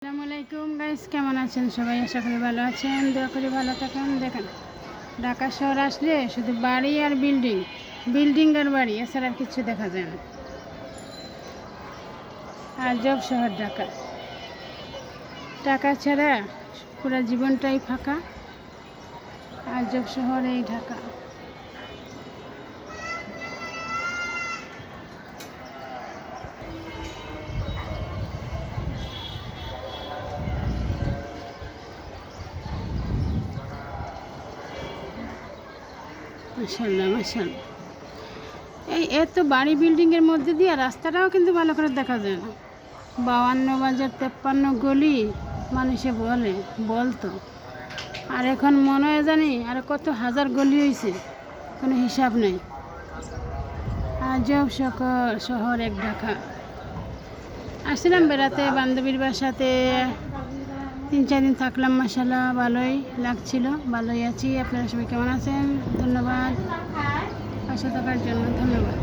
আসসালামু আলাইকুম গাইস, কেমন আছেন সবাই? আশা করি ভালো আছেন, দোয়া করি ভালো থাকেন। দেখেন, ঢাকা শহর আসলে শুধু বাড়ি আর বিল্ডিং, বিল্ডিং আর বাড়ি, এছাড়া আর কিছু দেখা যায় না। আজব শহর ঢাকা, টাকা ছাড়া পুরো জীবনটাই ফাঁকা। আজব শহর এই ঢাকা। মাশাআল্লাহ মাশাআল্লাহ, এই এত বাড়ি বিল্ডিংয়ের মধ্যে দিয়ে রাস্তাটাও কিন্তু ভালো করে দেখা যায় না। 52 বাজার 53 গলি মানুষে বলতো, আর এখন মনে হয় জানি আর কত হাজার গলি হয়েছে, কোনো হিসাব নেই। আজব শহর এক ঢাকা। আসছিলাম বেড়াতে বান্ধবীর বাসাতে, 3-4 দিন থাকলাম। মাশাআল্লাহ ভালোই লাগছিল, ভালোই আছি। আপনারা সবাই কেমন আছেন? ধন্যবাদ পাশে থাকার জন্য, ধন্যবাদ।